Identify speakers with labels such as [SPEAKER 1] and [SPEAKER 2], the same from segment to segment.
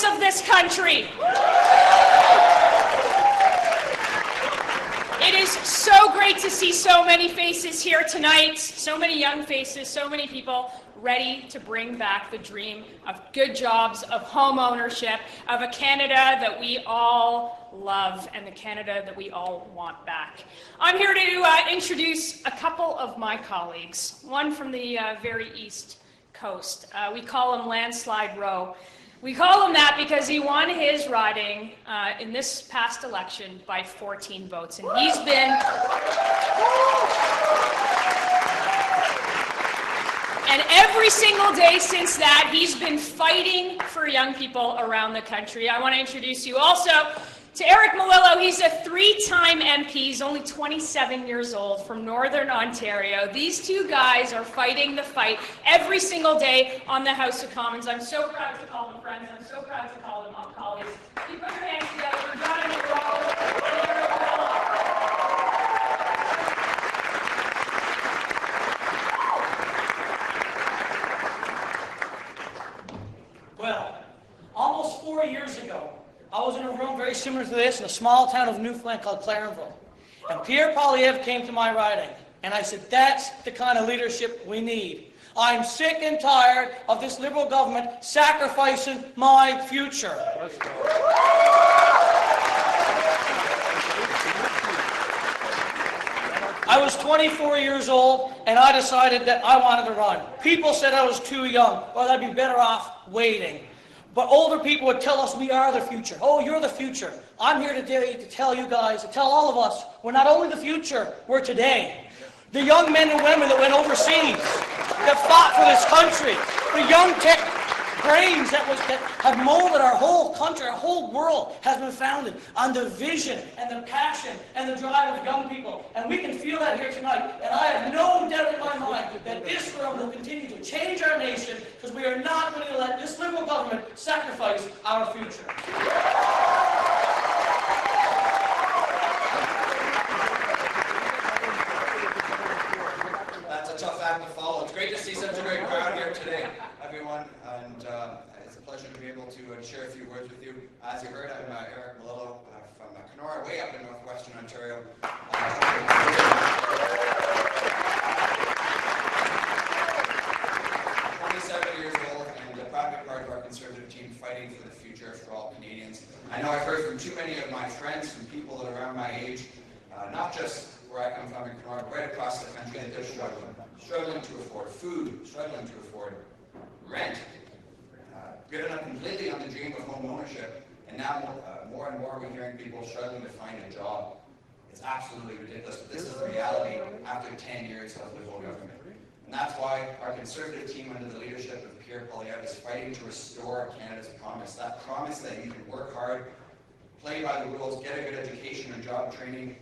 [SPEAKER 1] of this country. It is so great to see so many faces here tonight, so many young faces, so many people ready to bring back the dream of good jobs, of home ownership, of a Canada that we all love and the Canada that we all want back. I'm here to introduce a couple of my colleagues, one from the very East Coast. We call him Landslide Rowe. We call him that because he won his riding in this past election by 14 votes, and he's been... And every single day since that, he's been fighting for young people around the country. I want to introduce you also to Eric Malillo. He's a three-time MP. He's only 27 years old, from Northern Ontario. These two guys are fighting the fight every single day on the House of Commons. I'm so proud to call them friends. I'm so proud to call them colleagues. You put your hands together for John and Eric Malillo.
[SPEAKER 2] Well, almost 4 years ago, I was in a room very similar to this in a small town of Newfoundland called Clarenville. And Pierre Poilievre came to my riding, and I said, that's the kind of leadership we need. I'm sick and tired of this Liberal government sacrificing my future. I was 24 years old, and I decided that I wanted to run. People said I was too young. Well, I'd be better off waiting. But older people would tell us we are the future. Oh, you're the future. I'm here today to tell you guys, to tell all of us, we're not only the future, we're today. The young men and women that went overseas, that fought for this country, the young tech brains that have molded our whole country, our whole world has been founded on the vision and the passion and the drive of young people. And we can feel that here tonight. And I have no doubt in my mind that this room will continue to change our nation, because we are not going to let this Liberal government sacrifice our future.
[SPEAKER 3] That's a tough act to follow. It's great to see such a great crowd here today, everyone, and it's a pleasure to be able to share a few words with you. As you heard, I'm Eric Malillo from Kenora, way up in northwestern Ontario. 27 years old, and a proud part of our Conservative team fighting for the future for all Canadians. I know I've heard from too many of my friends, from people that are around my age, not just where I come from in Kenora, but right across the country, that they're struggling to afford food, struggling to afford rent, given up completely on the dream of home ownership, and now more and more we're hearing people struggling to find a job. It's absolutely ridiculous, but this is the reality after 10 years of Liberal government. And that's why our Conservative team, under the leadership of Pierre Poilievre, is fighting to restore Canada's promise. That promise that you can work hard, play by the rules, get a good education and job training,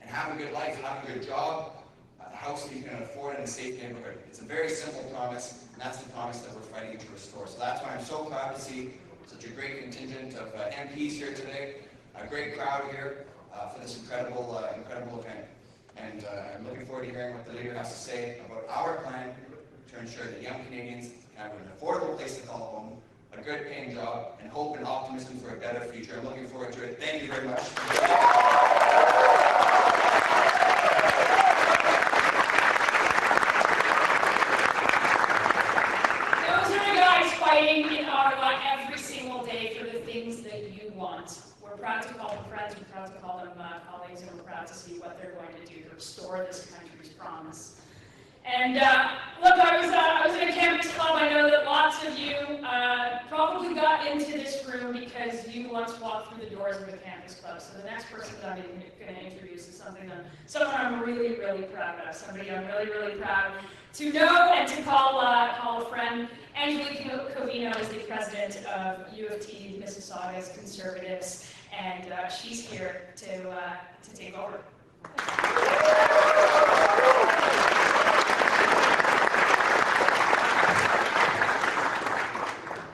[SPEAKER 3] and have a good life, have a good job, a house that you can afford in a safe neighborhood. It's a very simple promise, and that's the promise that we're fighting to restore. So that's why I'm so proud to see such a great contingent of MPs here today, a great crowd here for this incredible event. And I'm looking forward to hearing what the leader has to say about our plan to ensure that young Canadians can have an affordable place to call home, a good paying job, and hope and optimism for a better future. I'm looking forward to it. Thank you very much.
[SPEAKER 1] Fighting in Ottawa every single day for the things that you want. We're proud to call them friends, we're proud to call them colleagues, and we're proud to see what they're going to do to restore this country's promise. And look, I was in a campus club. I know that lots of you probably got into this room because you once walked through the doors of the campus club. So the next person that I'm going to introduce is someone I'm really, really proud of. Somebody I'm really, really proud to know and to call a friend. Angelique Covino is the president of U of T Mississauga's Conservatives, and she's here to take over.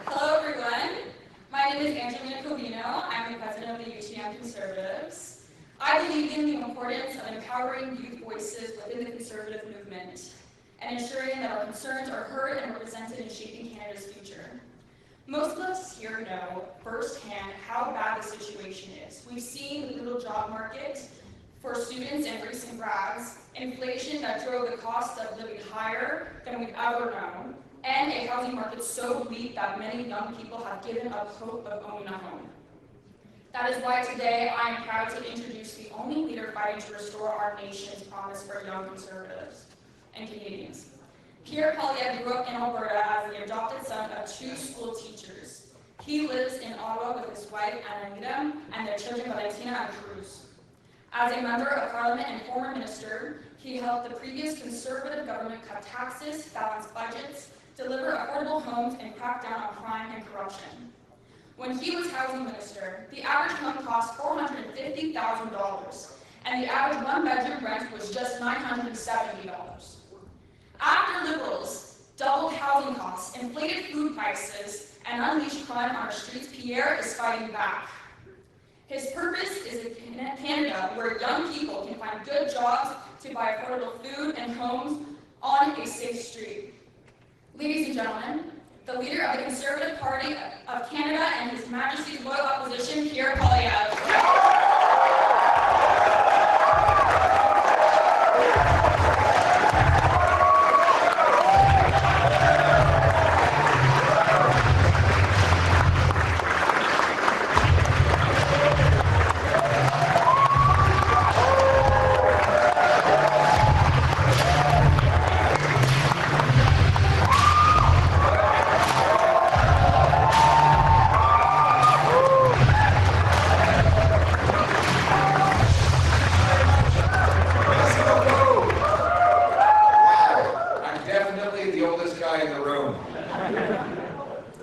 [SPEAKER 4] Hello, everyone. My name is Angelique Covino. I'm the president of the UTM Conservatives. I believe in the importance of empowering youth voices within the Conservative movement and ensuring that our concerns are heard and represented in shaping Canada's future. Most of us here know firsthand how bad the situation is. We've seen the little job market for students and recent grads, inflation that drove the cost of living higher than we've ever known, and a housing market so weak that many young people have given up hope of owning a home. That is why today I am proud to introduce the only leader fighting to restore our nation's promise for young conservatives and Canadians. Pierre Poilievre grew up in Alberta as the adopted son of 2 school teachers. He lives in Ottawa with his wife, Anita, and their children, Valentina and Cruz. As a member of Parliament and former minister, he helped the previous Conservative government cut taxes, balance budgets, deliver affordable homes, and crack down on crime and corruption. When he was housing minister, the average home cost $450,000, and the average one-bedroom rent was just $970. After Liberals doubled housing costs, inflated food prices, and unleashed crime on our streets, Pierre is fighting back. His purpose is a Canada where young people can find good jobs to buy affordable food and homes on a safe street. Ladies and gentlemen, the leader of the Conservative Party of Canada and His Majesty's loyal opposition, Pierre Poilievre.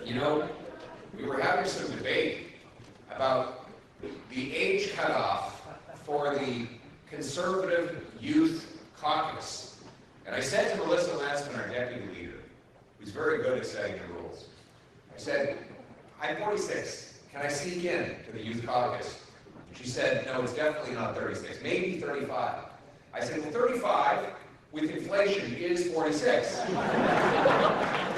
[SPEAKER 5] You know, we were having some debate about the age cutoff for the Conservative Youth Caucus. And I said to Melissa Lansman, our deputy leader, who's very good at setting the rules, I said, I'm 46. Can I sneak in to the Youth Caucus? She said, no, it's definitely not 36, maybe 35. I said, well, 35 with inflation is 46.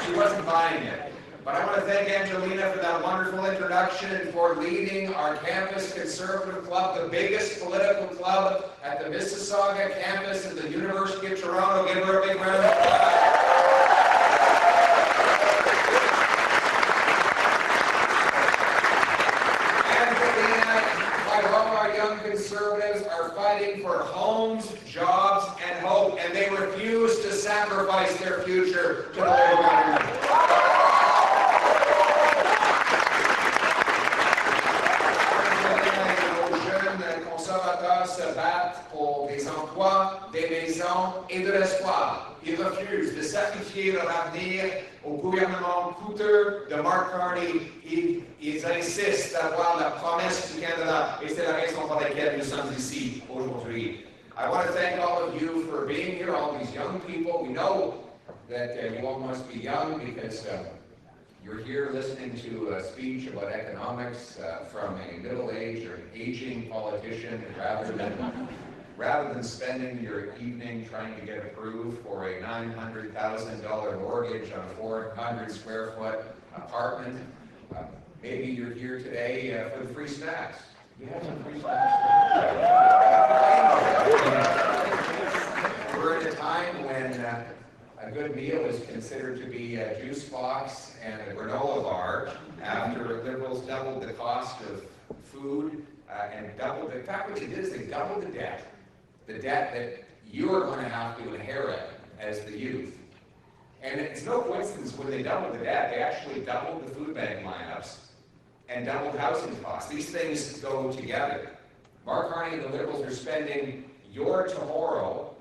[SPEAKER 5] She wasn't buying it. But I want to thank Angelina for that wonderful introduction and for leading our campus conservative club, the biggest political club at the Mississauga campus of the University of Toronto. Give her a big round of applause. Conservatives are fighting for homes, jobs, and hope, and they refuse to sacrifice their future to the Liberal government. Les conservateurs se battent pour des emplois, des maisons et de l'espoir. Ils refusent de sacrifier leur avenir au gouvernement coûteux de Mark Carney. Ils insistent d'avoir la promesse du Canada, et c'est la raison pour laquelle nous sommes ici aujourd'hui. I want to thank all of you for being here, all these young people. We know that you all must be young because you're here listening to a speech about economics from a middle-aged or aging politician rather than spending your evening trying to get approved for a $900,000 mortgage on a 400-square-foot apartment. Maybe you're here today for the free snacks. We have some free snacks. We're in a time when a good meal is considered to be a juice box and a granola bar after Liberals doubled the cost of food and doubled, in fact what they did is they doubled the debt that you're going to have to inherit as the youth. And it's no coincidence when they doubled the debt, they actually doubled the food bank lineups and doubled housing costs. These things go together. Mark Carney and the Liberals are spending your tomorrow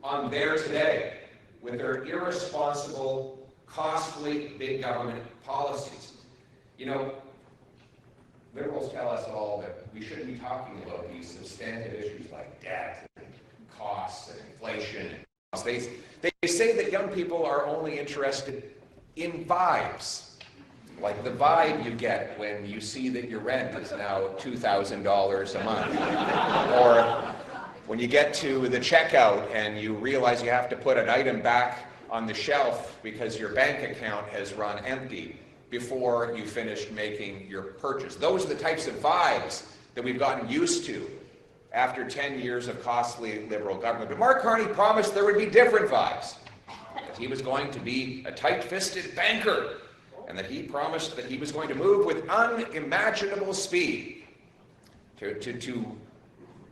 [SPEAKER 5] on their today with their irresponsible, costly, big government policies. You know, Liberals tell us all that we shouldn't be talking about these substantive issues like debt and costs and inflation. They say that young people are only interested in vibes, like the vibe you get when you see that your rent is now $2,000 a month, or when you get to the checkout and you realize you have to put an item back on the shelf because your bank account has run empty. before you finished making your purchase. Those are the types of vibes that we've gotten used to after 10 years of costly Liberal government. But Mark Carney promised there would be different vibes, that he was going to be a tight-fisted banker, and that he promised that he was going to move with unimaginable speed to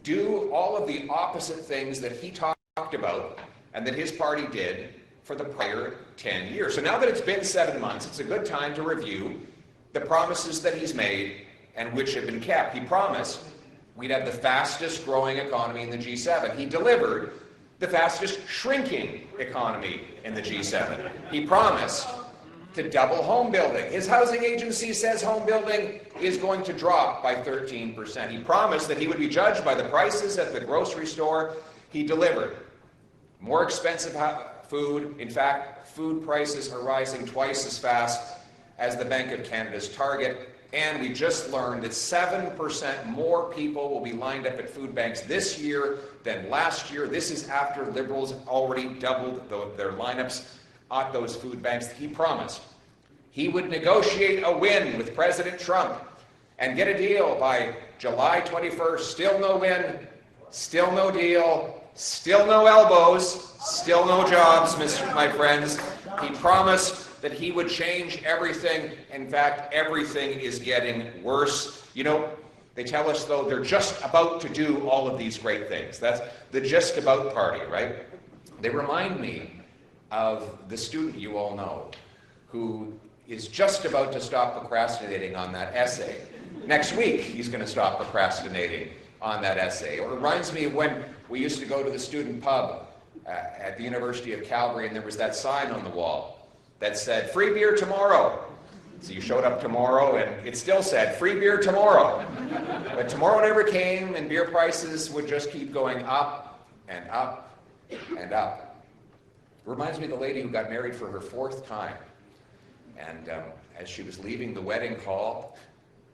[SPEAKER 5] do all of the opposite things that he talked about and that his party did for the prior 10 years. So now that it's been 7 months, it's a good time to review the promises that he's made and which have been kept. He promised we'd have the fastest growing economy in the G7. He delivered the fastest shrinking economy in the G7. He promised to double home building. His housing agency says home building is going to drop by 13%. He promised that he would be judged by the prices at the grocery store. He delivered. More expensive food. In fact, food prices are rising twice as fast as the Bank of Canada's target. And we just learned that 7% more people will be lined up at food banks this year than last year. This is after Liberals already doubled their lineups at those food banks. He promised he would negotiate a win with President Trump and get a deal by July 21st. Still no win, still no deal, still no elbows, still no jobs, my friends. He promised that he would change everything. In fact, everything is getting worse. You know, they tell us, though, they're just about to do all of these great things. That's the just about party, right? They remind me of the student you all know who is just about to stop procrastinating on that essay. Next week, he's going to stop procrastinating on that essay. It reminds me of when we used to go to the student pub at the University of Calgary, and there was that sign on the wall that said, "Free beer tomorrow." So you showed up tomorrow, and it still said, "Free beer tomorrow." But tomorrow never came, and beer prices would just keep going up and up and up. It reminds me of the lady who got married for her 4th time. And as she was leaving the wedding hall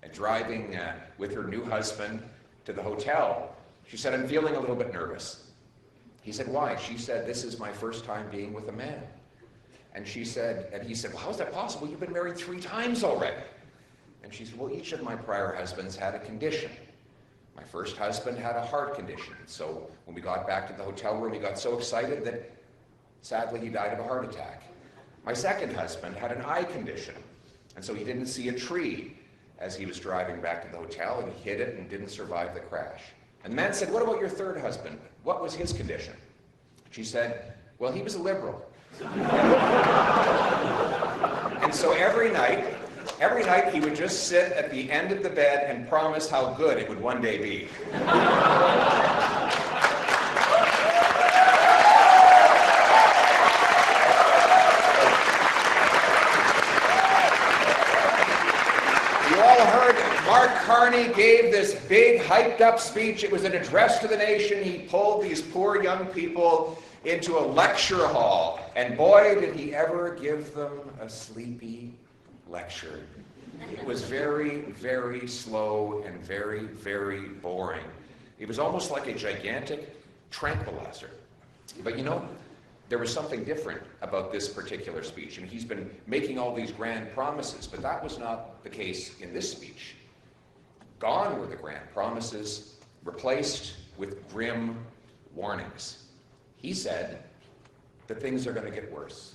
[SPEAKER 5] and driving with her new husband to the hotel, she said, "I'm feeling a little bit nervous." He said, "Why?" She said, "This is my first time being with a man." And he said, "Well, how is that possible? You've been married 3 times already." And she said, "Well, each of my prior husbands had a condition. My first husband had a heart condition. So when we got back to the hotel room, he got so excited that sadly he died of a heart attack. My second husband had an eye condition. And so he didn't see a tree as he was driving back to the hotel, and he hit it and didn't survive the crash." And the man said, "What about your third husband? What was his condition?" She said, "Well, he was a Liberal." And so every night he would just sit at the end of the bed and promise how good it would one day be. You all heard Mark Carney gave this big hyped up speech. It was an address to the nation. He pulled these poor young people into a lecture hall, and boy, did he ever give them a sleepy lecture. It was very, very slow and very, very boring. It was almost like a gigantic tranquilizer. But you know, there was something different about this particular speech. I mean, he's been making all these grand promises, but that was not the case in this speech. Gone were the grand promises, replaced with grim warnings. He said that things are going to get worse,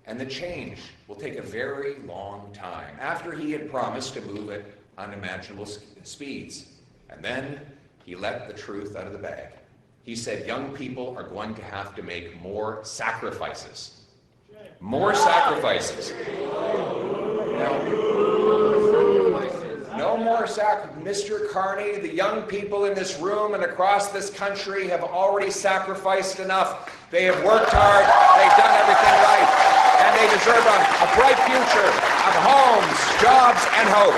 [SPEAKER 5] and the change will take a very long time, after he had promised to move at unimaginable speeds. And then he let the truth out of the bag. He said young people are going to have to make more sacrifices. More sacrifices. No more Mr. Carney, the young people in this room and across this country have already sacrificed enough. They have worked hard, they've done everything right, and they deserve a bright future of homes, jobs, and hope.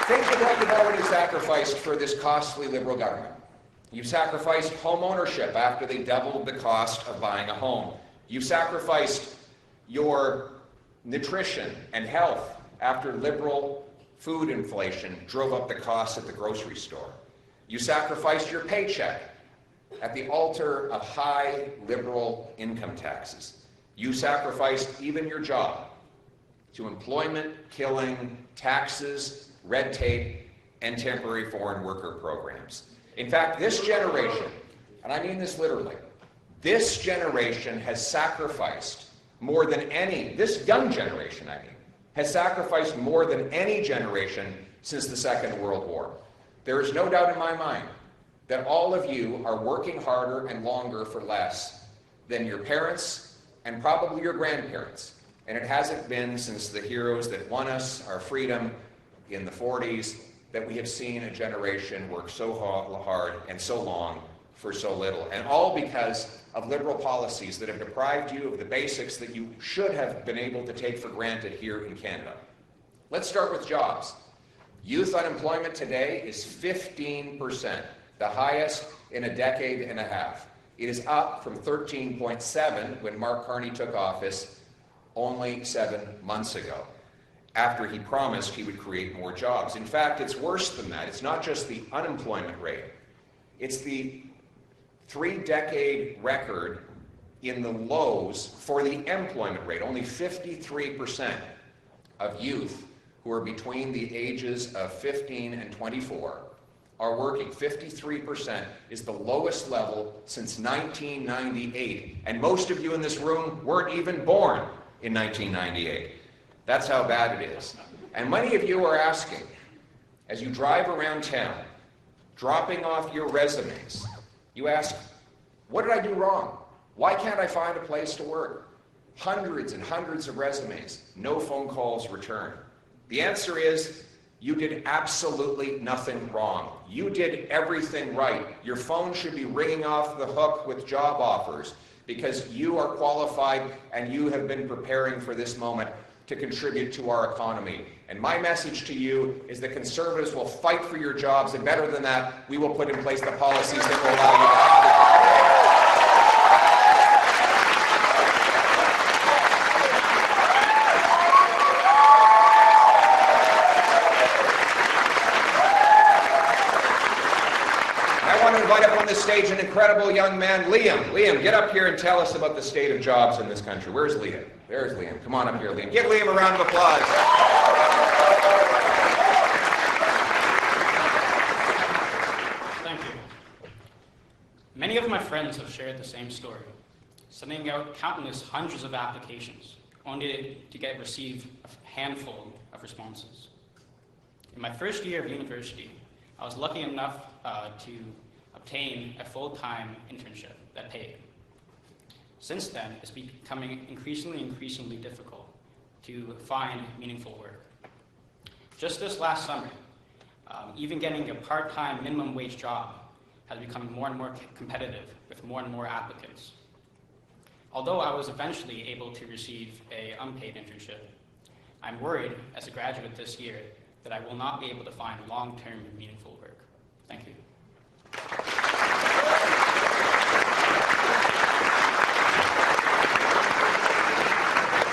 [SPEAKER 5] Think of what you've already sacrificed for this costly Liberal government. You've sacrificed home ownership after they doubled the cost of buying a home. You've sacrificed your nutrition and health after Liberal food inflation drove up the costs at the grocery store. You sacrificed your paycheck at the altar of high liberal income taxes. You sacrificed even your job to employment-killing taxes, red tape, and temporary foreign worker programs. In fact, this generation, and I mean this literally, this generation has sacrificed more than any, this young generation, I mean, has sacrificed more than any generation since the Second World War. There is no doubt in my mind that all of you are working harder and longer for less than your parents and probably your grandparents. And it hasn't been since the heroes that won us our freedom in the 40s that we have seen a generation work so hard and so long for so little. And all because of liberal policies that have deprived you of the basics that you should have been able to take for granted here in Canada. Let's start with jobs. Youth unemployment today is 15%, the highest in a decade and a half. It is up from 13.7 when Mark Carney took office only 7 months ago, after he promised he would create more jobs. In fact, it's worse than that. It's not just the unemployment rate. It's the 3-decade record in the lows for the employment rate. Only 53% of youth who are between the ages of 15 and 24 are working. 53% is the lowest level since 1998. And most of you in this room weren't even born in 1998. That's how bad it is. And many of you are asking, as you drive around town, dropping off your resumes, you ask, what did I do wrong? Why can't I find a place to work? Hundreds and hundreds of resumes, no phone calls returned. The answer is, you did absolutely nothing wrong. You did everything right. Your phone should be ringing off the hook with job offers because you are qualified and you have been preparing for this moment to contribute to our economy. And my message to you is that Conservatives will fight for your jobs, and better than that, we will put in place the policies that will allow you to have it. Invite up on the stage an incredible young man, Liam. Liam, get up here and tell us about the state of jobs in this country. Where's Liam? There's Liam. Come on up here, Liam. Give Liam a round of applause.
[SPEAKER 6] Thank you. Many of my friends have shared the same story, sending out countless hundreds of applications, only to receive a handful of responses. In my first year of university, I was lucky enough to obtain a full-time internship that paid. Since then, it's becoming increasingly difficult to find meaningful work. Just this last summer, even getting a part-time minimum wage job has become more and more competitive with more and more applicants. Although I was eventually able to receive an unpaid internship, I'm worried as a graduate this year that I will not be able to find long-term meaningful work. Thank you.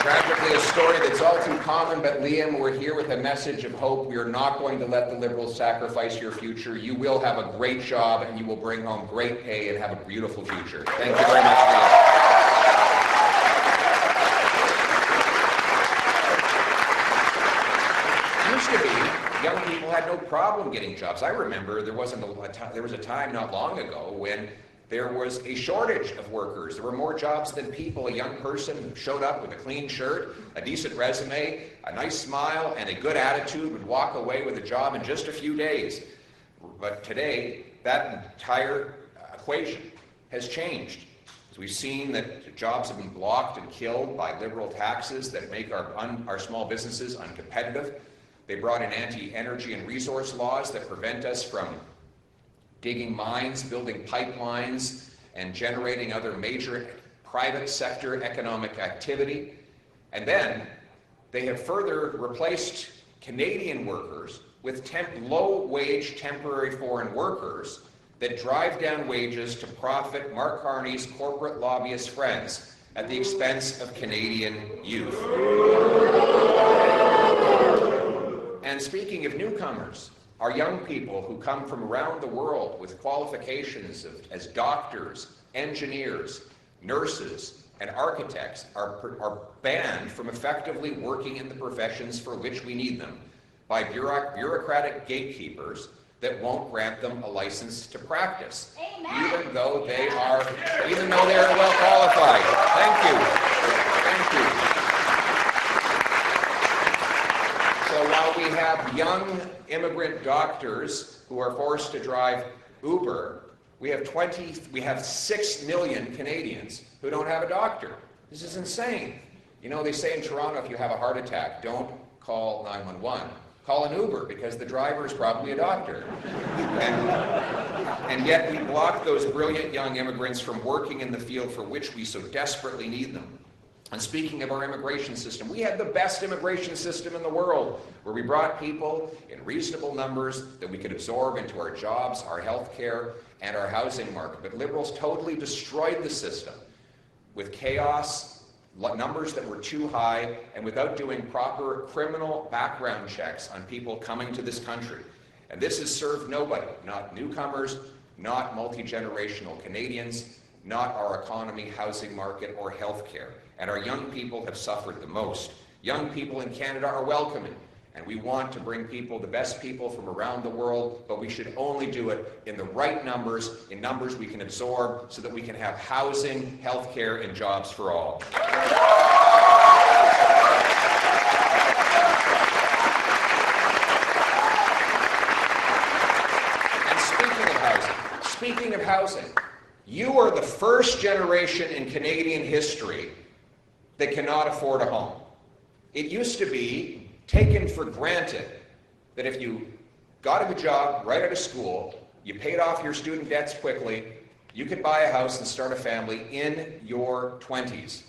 [SPEAKER 5] Tragically, a story that's all too common, but Liam, we're here with a message of hope. We are not going to let the Liberals sacrifice your future. You will have a great job, and you will bring home great pay and have a beautiful future. Thank you very much, Liam. Used to be, young people had no problem getting jobs. I remember there was a time not long ago when there was a shortage of workers. There were more jobs than people. A young person who showed up with a clean shirt, a decent resume, a nice smile, and a good attitude would walk away with a job in just a few days. But today, that entire equation has changed. As we've seen that jobs have been blocked and killed by liberal taxes that make our small businesses uncompetitive. They brought in anti-energy and resource laws that prevent us from digging mines, building pipelines, and generating other major private sector economic activity. And then they have further replaced Canadian workers with low-wage temporary foreign workers that drive down wages to profit Mark Carney's corporate lobbyist friends at the expense of Canadian youth. And speaking of newcomers, Our young people who come from around the world with qualifications as doctors, engineers, nurses, and architects are banned from effectively working in the professions for which we need them by bureaucratic gatekeepers that won't grant them a license to practice, even though they are well qualified. Thank you. Thank you. So while we have young immigrant doctors who are forced to drive Uber, we have 6 million Canadians who don't have a doctor. This is insane. You know, they say in Toronto, if you have a heart attack, don't call 911. Call an Uber, because the driver is probably a doctor. And yet we block those brilliant young immigrants from working in the field for which we so desperately need them. And speaking of our immigration system, we had the best immigration system in the world, where we brought people in reasonable numbers that we could absorb into our jobs, our health care, and our housing market. But Liberals totally destroyed the system with chaos, numbers that were too high, and without doing proper criminal background checks on people coming to this country. And this has served nobody, not newcomers, not multi-generational Canadians, not our economy, housing market, or healthcare. And our young people have suffered the most. Young people in Canada are welcoming, and we want to bring people, the best people from around the world, but we should only do it in the right numbers, in numbers we can absorb, so that we can have housing, healthcare, and jobs for all. And speaking of housing, you are the first generation in Canadian history that cannot afford a home. It used to be taken for granted that if you got a good job right out of school, you paid off your student debts quickly, you could buy a house and start a family in your 20s.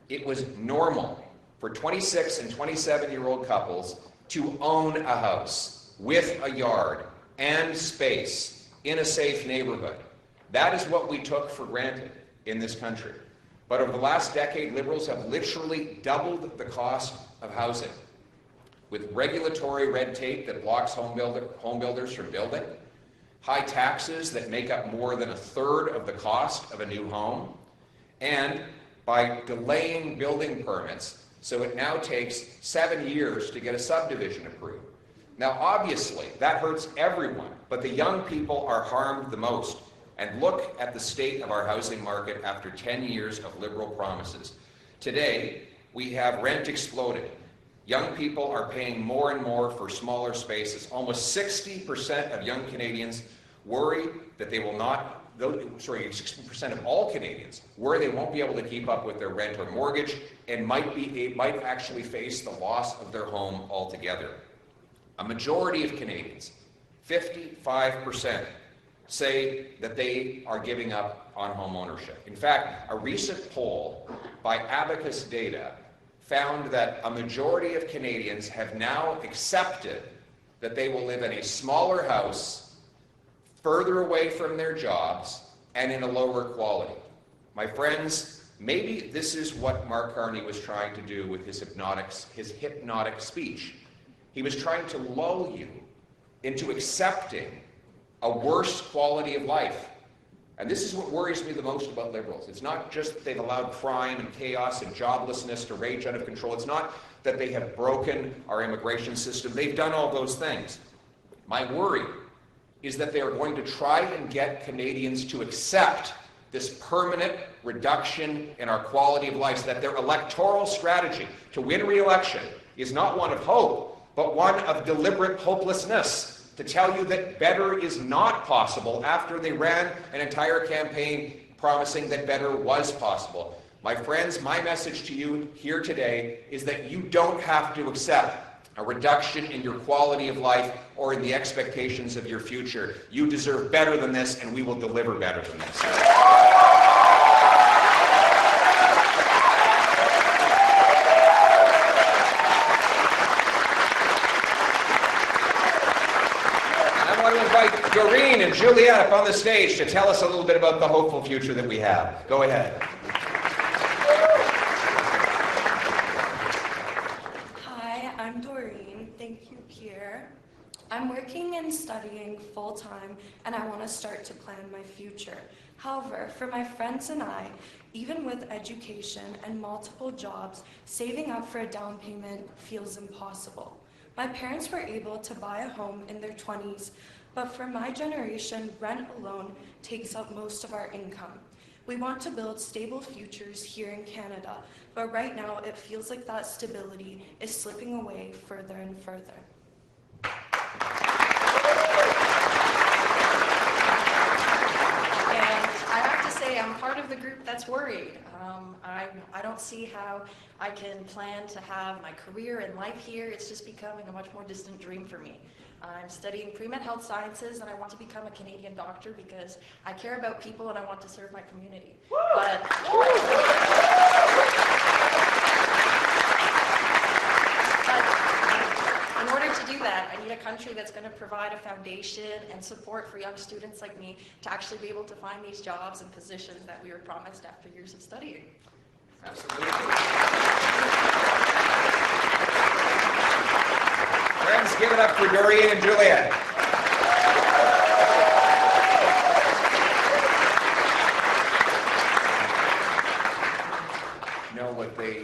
[SPEAKER 5] It was normal for 26 and 27-year-old couples to own a house with a yard and space in a safe neighborhood. That is what we took for granted in this country. But over the last decade, Liberals have literally doubled the cost of housing, with regulatory red tape that blocks home builders from building, high taxes that make up more than a third of the cost of a new home, and by delaying building permits, so it now takes 7 years to get a subdivision approved. Now, obviously, that hurts everyone, but the young people are harmed the most. And look at the state of our housing market after 10 years of Liberal promises. Today, we have rent exploded. Young people are paying more and more for smaller spaces. Almost 60% of young Canadians worry that they will not, 60% of all Canadians worry they won't be able to keep up with their rent or mortgage and might actually face the loss of their home altogether. A majority of Canadians, 55%, say that they are giving up on home ownership. In fact, a recent poll by Abacus Data found that a majority of Canadians have now accepted that they will live in a smaller house, further away from their jobs, and in a lower quality. My friends, maybe this is what Mark Carney was trying to do with his hypnotic speech. He was trying to lull you into accepting a worse quality of life. And this is what worries me the most about Liberals. It's not just that they've allowed crime and chaos and joblessness to rage out of control. It's not that they have broken our immigration system. They've done all those things. My worry is that they are going to try and get Canadians to accept this permanent reduction in our quality of life, so that their electoral strategy to win re-election is not one of hope, but one of deliberate hopelessness, to tell you that better is not possible after they ran an entire campaign promising that better was possible. My friends, my message to you here today is that you don't have to accept a reduction in your quality of life or in the expectations of your future. You deserve better than this, and we will deliver better than this. Doreen and Juliet up on the stage to tell us a little bit about the hopeful future that we have. Go ahead.
[SPEAKER 7] Hi, I'm Doreen. Thank you, Pierre. I'm working working and studying full-time, and I want to start to plan my future. However, for my friends and I, even with education and multiple jobs, saving up for a down payment feels impossible. My parents were able to buy a home in their 20s, but for my generation, rent alone takes up most of our income. We want to build stable futures here in Canada, but right now it feels like that stability is slipping away further and further.
[SPEAKER 8] And I have to say, I'm part of the group that's worried. I don't see how I can plan to have my career and life here. It's just becoming a much more distant dream for me. I'm studying pre-med health sciences, and I want to become a Canadian doctor because I care about people and I want to serve my community. But in order to do that, I need a country that's going to provide a foundation and support for young students like me to actually be able to find these jobs and positions that we were promised after years of studying.
[SPEAKER 3] Absolutely. Friends, give it up for Doreen and Juliet.
[SPEAKER 5] You know,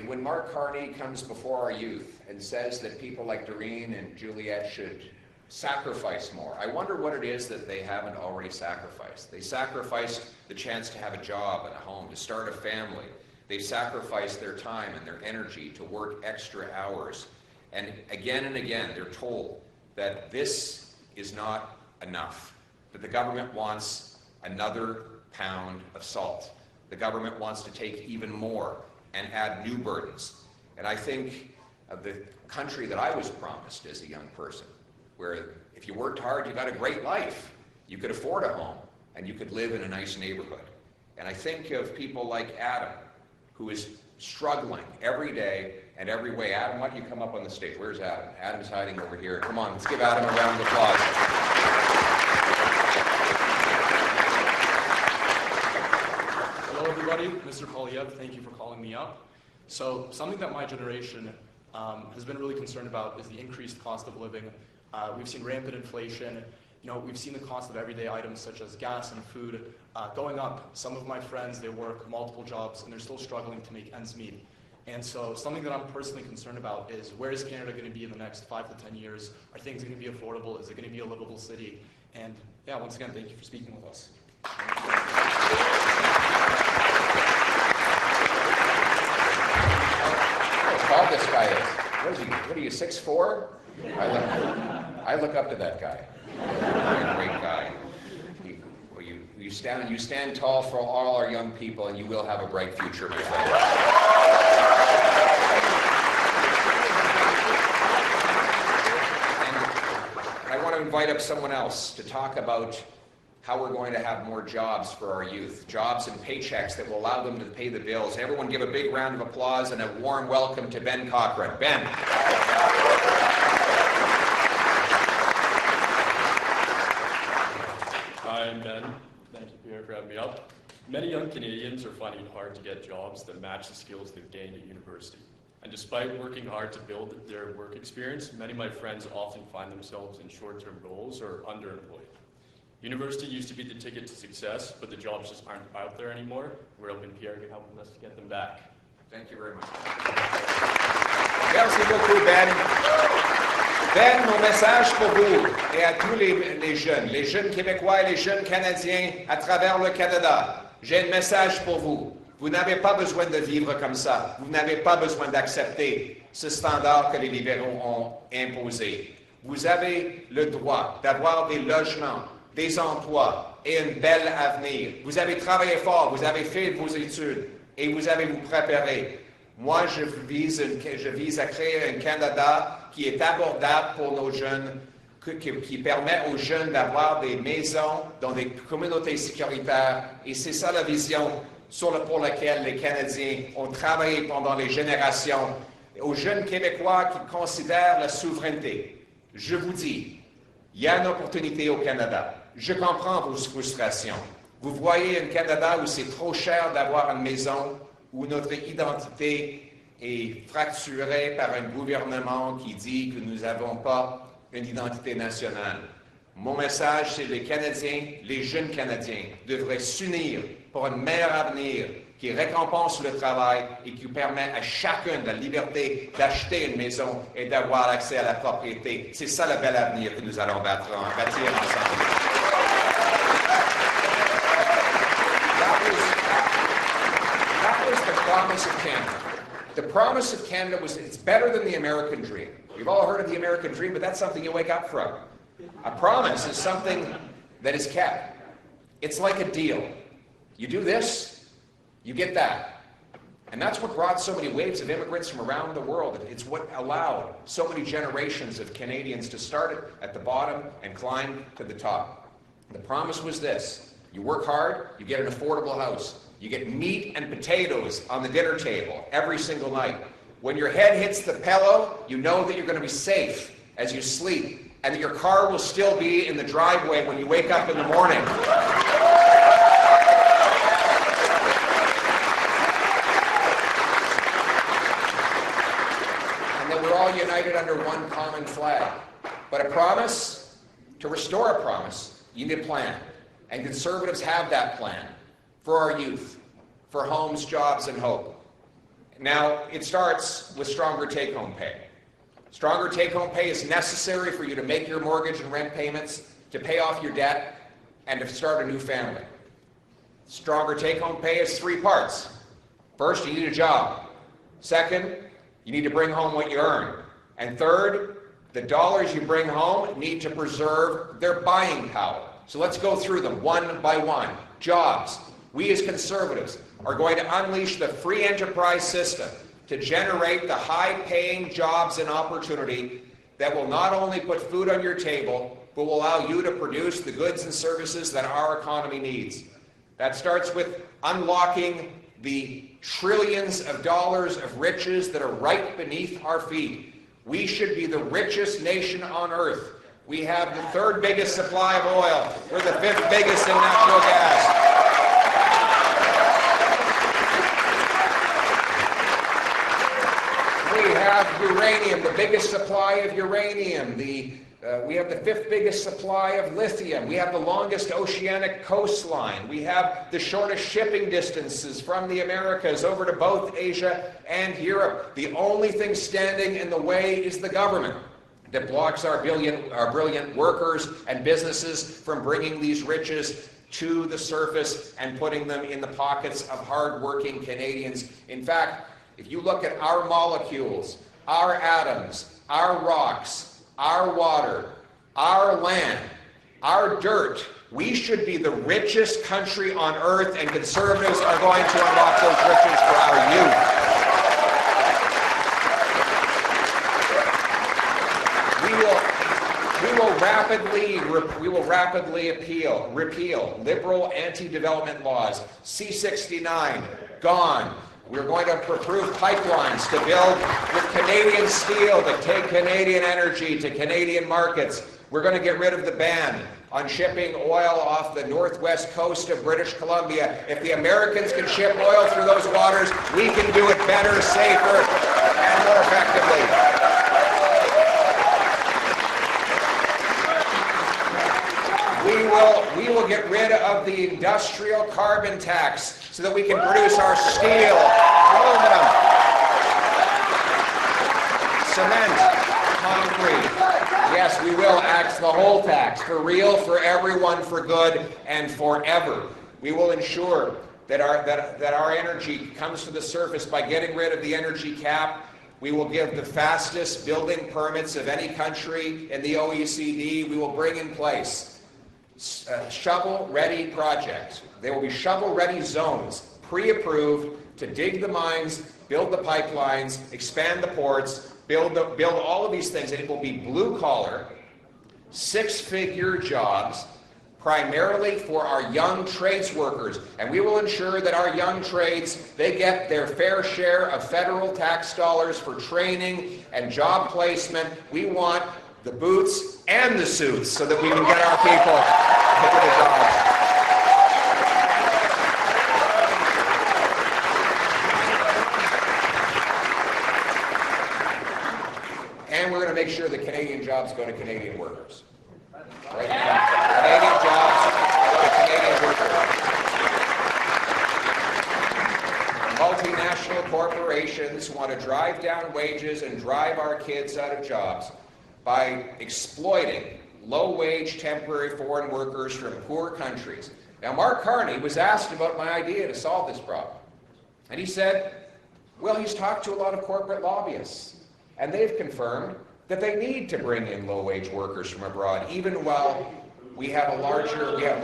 [SPEAKER 5] when Mark Carney comes before our youth and says that people like Doreen and Juliet should sacrifice more, I wonder what it is that they haven't already sacrificed. They sacrificed the chance to have a job and a home, to start a family. They've sacrificed their time and their energy to work extra hours. And again, they're told that this is not enough, that the government wants another pound of salt. The government wants to take even more and add new burdens. And I think of the country that I was promised as a young person, where if you worked hard, you got a great life. You could afford a home, and you could live in a nice neighborhood. And I think of people like Adam, who is struggling every day and every way. Adam, why don't you come up on the stage? Where's Adam? Adam's hiding over here. Come on, let's give Adam a round of applause.
[SPEAKER 9] Hello, everybody. Mr. Poilievre, thank you for calling me up. So something that my generation has been really concerned about is the increased cost of living. We've seen rampant inflation. We've seen the cost of everyday items such as gas and food going up. Some of my friends, they work multiple jobs and they're still struggling to make ends meet. And so something that I'm personally concerned about is, where is Canada going to be in the next 5 to 10 years? Are things going to be affordable? Is it going to be a livable city? And yeah, once again, thank you for speaking with us.
[SPEAKER 5] How tall this guy is. What is he? What are you, 6'4"? I look up to that guy. You're a great guy. You stand tall for all our young people, and you will have a bright future, my friend. And I want to invite up someone else to talk about how we're going to have more jobs for our youth, jobs and paychecks that will allow them to pay the bills. Everyone give a big round of applause and a warm welcome to Ben Cochran. Ben.
[SPEAKER 10] Hi, I'm Ben. Thank you, Pierre, for having me up. Many young Canadians are finding it hard to get jobs that match the skills they've gained at university. And despite working hard to build their work experience, many of my friends often find themselves in short-term roles or underemployed. University used to be the ticket to success, but the jobs just aren't out there anymore. We're hoping Pierre can help us to get them back.
[SPEAKER 5] Thank you very much. Merci beaucoup, Ben. Ben, mon message pour vous et à tous les jeunes Québécois et les jeunes Canadiens à travers le Canada. J'ai un message pour vous. Vous n'avez pas besoin de vivre comme ça. Vous n'avez pas besoin d'accepter ce standard que les libéraux ont imposé. Vous avez le droit d'avoir des logements, des emplois et un bel avenir. Vous avez travaillé fort, vous avez fait vos études et vous avez vous préparé. Moi, je vise à créer un Canada qui est abordable pour nos jeunes, qui permet aux jeunes d'avoir des maisons dans des communautés sécuritaires. Et c'est ça la vision pour laquelle les Canadiens ont travaillé pendant les générations. Aux jeunes Québécois qui considèrent la souveraineté, je vous dis, il y a une opportunité au Canada. Je comprends vos frustrations. Vous voyez un Canada où c'est trop cher d'avoir une maison, où notre identité est fracturée par un gouvernement qui dit que nous n'avons pas une identité nationale. Mon message, c'est les Canadiens, les jeunes Canadiens, devraient s'unir pour un meilleur avenir qui récompense le travail et qui permet à chacun la liberté d'acheter une maison et d'avoir accès à la propriété. C'est ça le bel avenir que nous allons bâtir ensemble. That was the promise of Canada. The promise of Canada was it's better than the American dream. You've all heard of the American dream, but that's something you wake up from. A promise is something that is kept. It's like a deal. You do this, you get that. And that's what brought so many waves of immigrants from around the world. It's what allowed so many generations of Canadians to start at the bottom and climb to the top. The promise was this: you work hard, you get an affordable house. You get meat and potatoes on the dinner table every single night. When your head hits the pillow, you know that you're going to be safe as you sleep, and that your car will still be in the driveway when you wake up in the morning. We're all united under one common flag. But a promise, to restore a promise, you need a plan. And Conservatives have that plan for our youth, for homes, jobs, and hope. Now, it starts with stronger take-home pay. Stronger take-home pay is necessary for you to make your mortgage and rent payments, to pay off your debt, and to start a new family. Stronger take-home pay is three parts. First, you need a job. Second, you need to bring home what you earn. And third, the dollars you bring home need to preserve their buying power. So let's go through them one by one. Jobs. We as Conservatives are going to unleash the free enterprise system to generate the high-paying jobs and opportunity that will not only put food on your table, but will allow you to produce the goods and services that our economy needs. That starts with unlocking the trillions of dollars of riches that are right beneath our feet. We should be the richest nation on earth. We have the third biggest supply of oil. We're the fifth biggest in natural gas. We have uranium, the biggest supply of uranium. We have the fifth biggest supply of lithium. We have the longest oceanic coastline. We have the shortest shipping distances from the Americas over to both Asia and Europe. The only thing standing in the way is the government that blocks our brilliant workers and businesses from bringing these riches to the surface and putting them in the pockets of hard-working Canadians. In fact, if you look at our molecules, our atoms, our rocks, our water, our land, our dirt, we should be the richest country on earth, and Conservatives are going to unlock those riches for our youth. We will rapidly repeal liberal anti-development laws. C-69, gone. We're going to approve pipelines to build with Canadian steel, to take Canadian energy to Canadian markets. We're going to get rid of the ban on shipping oil off the northwest coast of British Columbia. If the Americans can ship oil through those waters, we can do it better, safer, and more effectively. We will get rid of the industrial carbon tax so that we can produce our steel, aluminum, cement, concrete. Yes, we will axe the whole tax, for real, for everyone, for good, and forever. We will ensure that our energy comes to the surface by getting rid of the energy cap. We will give the fastest building permits of any country in the OECD. We will bring in place shovel-ready projects. There will be shovel-ready zones, pre-approved, to dig the mines, build the pipelines, expand the ports, build all of these things, and it will be blue-collar, six-figure jobs, primarily for our young trades workers. And we will ensure that our young trades, they get their fair share of federal tax dollars for training and job placement. We want the boots and the suits so that we can get our people into the jobs. And we're going to make sure that Canadian jobs go to Canadian workers. Right? corporations who want to drive down wages and drive our kids out of jobs by exploiting low-wage temporary foreign workers from poor countries. Now, Mark Carney was asked about my idea to solve this problem. And he said, well, he's talked to a lot of corporate lobbyists, and they've confirmed that they need to bring in low-wage workers from abroad, even while we have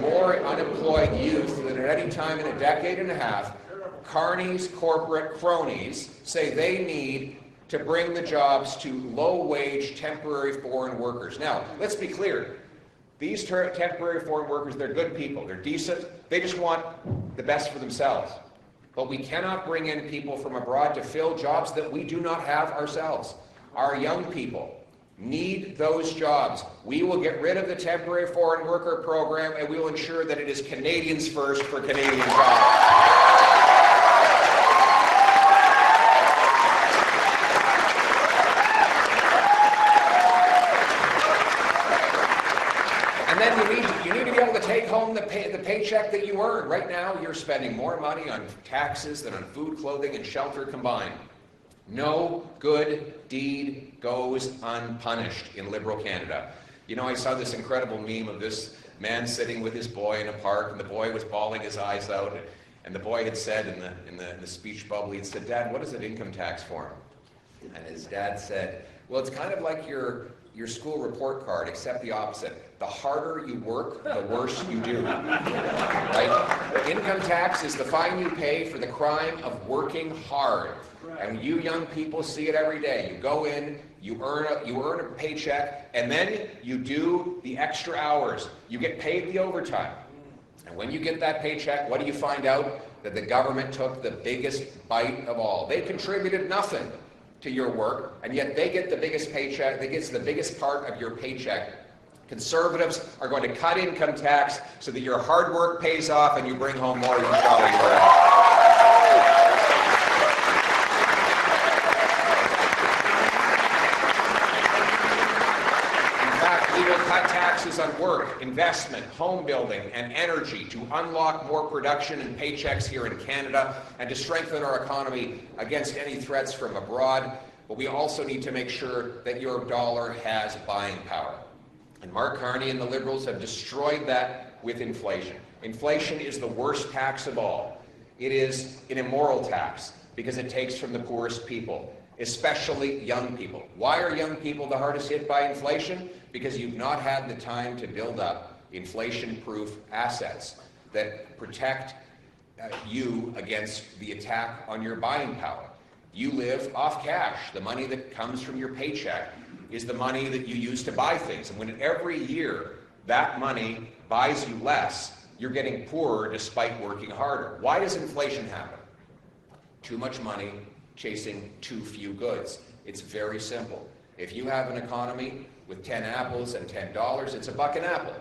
[SPEAKER 5] more unemployed youth than at any time in a decade and a half. Carney's corporate cronies say they need to bring the jobs to low-wage temporary foreign workers. Now, let's be clear. These temporary foreign workers, they're good people. They're decent. They just want the best for themselves. But we cannot bring in people from abroad to fill jobs that we do not have ourselves. Our young people need those jobs. We will get rid of the temporary foreign worker program, and we will ensure that it is Canadians first for Canadian jobs. And then you need to be able to take home the paycheck that you earn. Right now, you're spending more money on taxes than on food, clothing, and shelter combined. No good deed goes unpunished in Liberal Canada. You know, I saw this incredible meme of this man sitting with his boy in a park, and the boy was bawling his eyes out, and the boy had said in the speech bubble, he said, "Dad, what is an income tax form?" And his dad said, "Well, it's kind of like your school report card, except the opposite. The harder you work, the worse you do." Right? Income tax is the fine you pay for the crime of working hard. And you young people see it every day. You go in, you earn a paycheck, and then you do the extra hours. You get paid the overtime. And when you get that paycheck, what do you find out? That the government took the biggest bite of all. They contributed nothing to your work, and yet they get the biggest paycheck. They get the biggest part of your paycheck. Conservatives are going to cut income tax so that your hard work pays off and you bring home more than you probably earned. We will cut taxes on work, investment, home building, and energy to unlock more production and paychecks here in Canada and to strengthen our economy against any threats from abroad. But we also need to make sure that your dollar has buying power. And Mark Carney and the Liberals have destroyed that with inflation. Inflation is the worst tax of all. It is an immoral tax because it takes from the poorest people, especially young people. Why are young people the hardest hit by inflation? Because you've not had the time to build up inflation-proof assets that protect you against the attack on your buying power. You live off cash. The money that comes from your paycheck is the money that you use to buy things. And when every year that money buys you less, you're getting poorer despite working harder. Why does inflation happen? Too much money chasing too few goods. It's very simple. If you have an economy with 10 apples and $10, it's $1 an apple.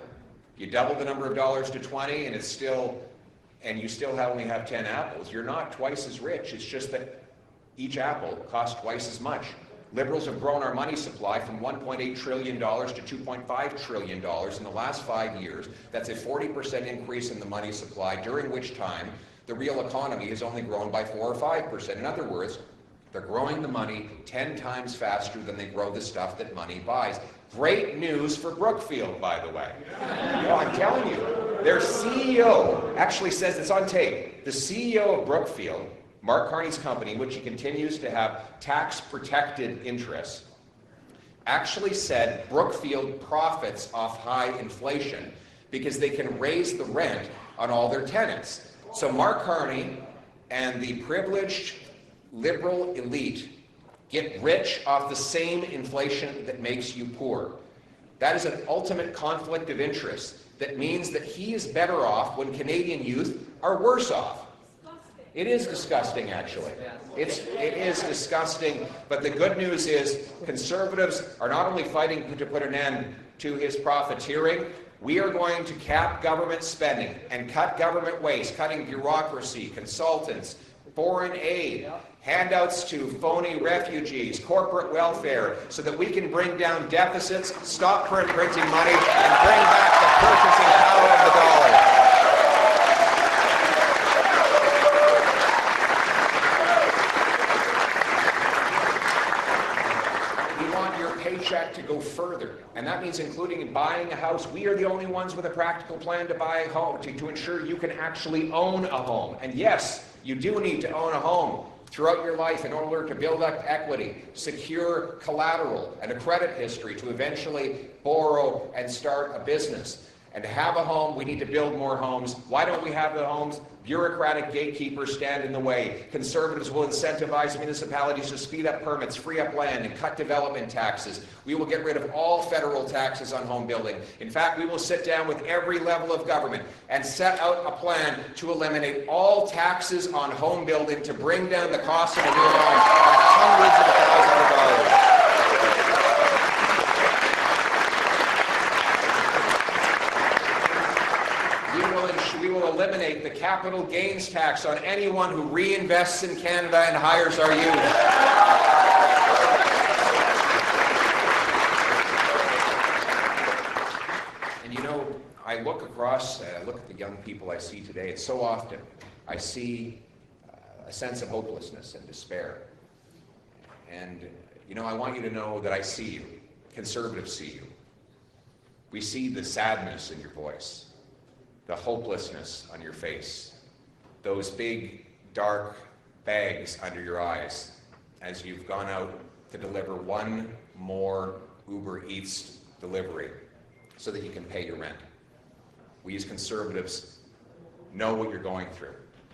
[SPEAKER 5] You double the number of dollars to 20 and you still only have 10 apples. You're not twice as rich. It's just that each apple costs twice as much. Liberals have grown our money supply from $1.8 trillion to $2.5 trillion in the last 5 years. That's a 40% increase in the money supply, during which time the real economy has only grown by 4 or 5%. In other words, they're growing the money 10 times faster than they grow the stuff that money buys. Great news for Brookfield, by the way. No, I'm telling you, their CEO actually says, it's on tape, the CEO of Brookfield, Mark Carney's company, which he continues to have tax-protected interests, actually said Brookfield profits off high inflation because they can raise the rent on all their tenants. So Mark Carney and the privileged Liberal elite get rich off the same inflation that makes you poor. That is an ultimate conflict of interest that means that he is better off when Canadian youth are worse off. It is disgusting, actually. It is disgusting, but the good news is Conservatives are not only fighting to put an end to his profiteering, we are going to cap government spending and cut government waste, cutting bureaucracy, consultants, foreign aid, handouts to phony refugees, corporate welfare, so that we can bring down deficits, stop printing money, and bring back the purchasing power of the dollar. And that means including buying a house. We are the only ones with a practical plan to buy a home, to ensure you can actually own a home. And yes, you do need to own a home throughout your life in order to build up equity, secure collateral, and a credit history to eventually borrow and start a business. And to have a home, we need to build more homes. Why don't we have the homes? Bureaucratic gatekeepers stand in the way. Conservatives will incentivize municipalities to speed up permits, free up land, and cut development taxes. We will get rid of all federal taxes on home building. In fact, we will sit down with every level of government and set out a plan to eliminate all taxes on home building to bring down the cost of a new home by hundreds of thousands of dollars. We will eliminate the capital gains tax on anyone who reinvests in Canada and hires our youth. And you know, I look across, look at the young people I see today, and so often I see a sense of hopelessness and despair. And you know, I want you to know that I see you. Conservatives see you. We see the sadness in your voice, the hopelessness on your face, those big, dark bags under your eyes as you've gone out to deliver one more Uber Eats delivery so that you can pay your rent. We as Conservatives know what you're going through,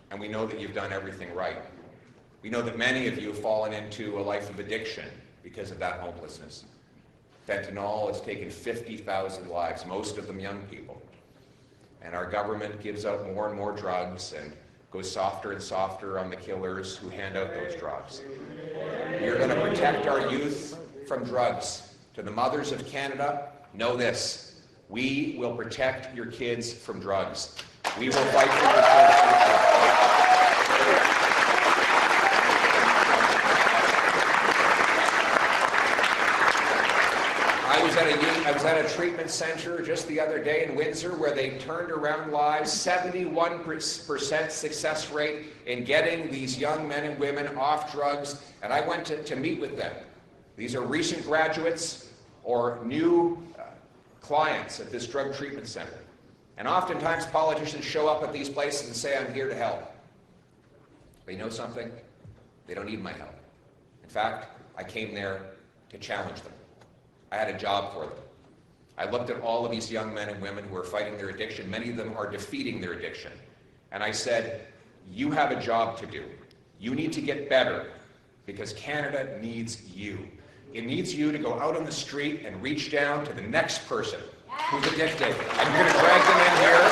[SPEAKER 5] and we know that you've done everything right. We know that many of you have fallen into a life of addiction because of that hopelessness. Fentanyl has taken 50,000 lives, most of them young people. And our government gives out more and more drugs and goes softer and softer on the killers who hand out those drugs. We are going to protect our youth from drugs. To the mothers of Canada, know this: we will protect your kids from drugs. We will fight for your kids' future. I was at a treatment center just the other day in Windsor where they turned around lives, 71% success rate in getting these young men and women off drugs, and I went to meet with them. These are recent graduates or new clients at this drug treatment center. And oftentimes politicians show up at these places and say, I'm here to help. But you know something? They don't need my help. In fact, I came there to challenge them. I had a job for them. I looked at all of these young men and women who are fighting their addiction. Many of them are defeating their addiction. And I said, you have a job to do. You need to get better because Canada needs you. It needs you to go out on the street and reach down to the next person who's addicted. And you're going to drag them in here.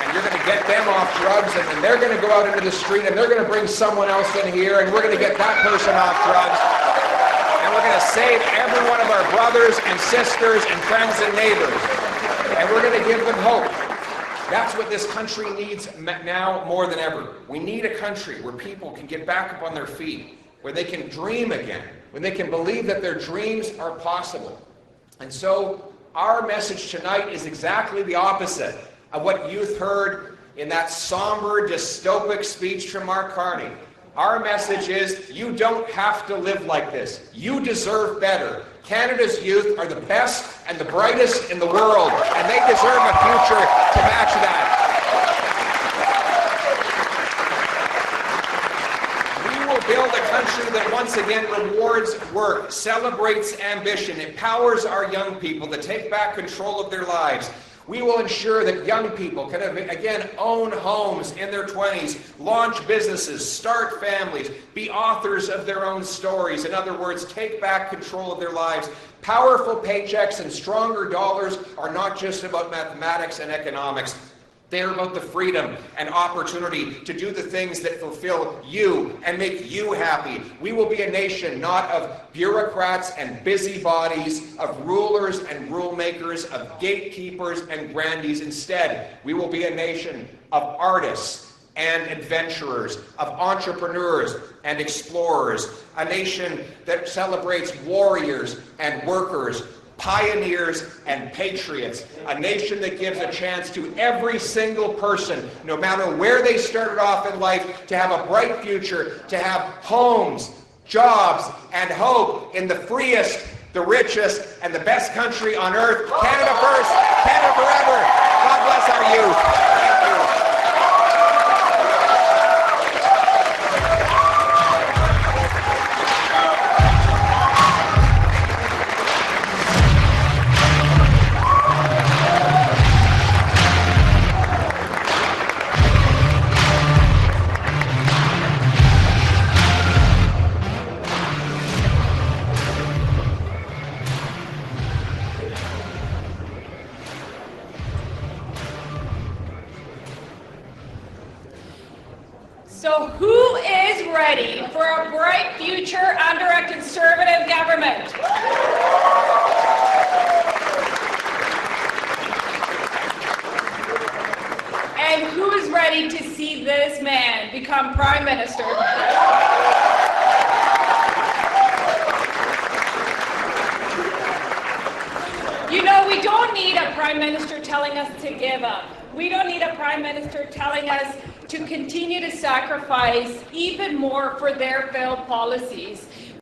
[SPEAKER 5] And you're going to get them off drugs, and then they're going to go out into the street, and they're going to bring someone else in here, and we're going to get that person off drugs. And we're going to save every one of our brothers and sisters and friends and neighbors. And we're going to give them hope. That's what this country needs now more than ever. We need a country where people can get back up on their feet, where they can dream again, when they can believe that their dreams are possible. And so our message tonight is exactly the opposite of what youth heard in that somber, dystopic speech from Mark Carney. Our message is, you don't have to live like this. You deserve better. Canada's youth are the best and the brightest in the world, and they deserve a future to match that. We will build a country that once again rewards work, celebrates ambition, empowers our young people to take back control of their lives. We will ensure that young people can, again, own homes in their 20s, launch businesses, start families, be authors of their own stories. In other words, take back control of their lives. Powerful paychecks and stronger dollars are not just about mathematics and economics. They're about the freedom and opportunity to do the things that fulfill you and make you happy. We will be a nation not of bureaucrats and busybodies, of rulers and rule makers, of gatekeepers and grandees. Instead, we will be a nation of artists and adventurers, of entrepreneurs and explorers, a nation that celebrates warriors and workers, pioneers and patriots, a nation that gives a chance to every single person, no matter where they started off in life, to have a bright future, to have homes, jobs, and hope in the freest, the richest, and the best country on earth. Canada first, Canada forever. God bless our youth. Thank you.
[SPEAKER 1] So who is ready for a bright future under a conservative government? And who is ready to see this man become Prime Minister? You know, we don't need a Prime Minister telling us to give up. We don't need a Prime Minister telling us to continue to sacrifice even more for their failed policies.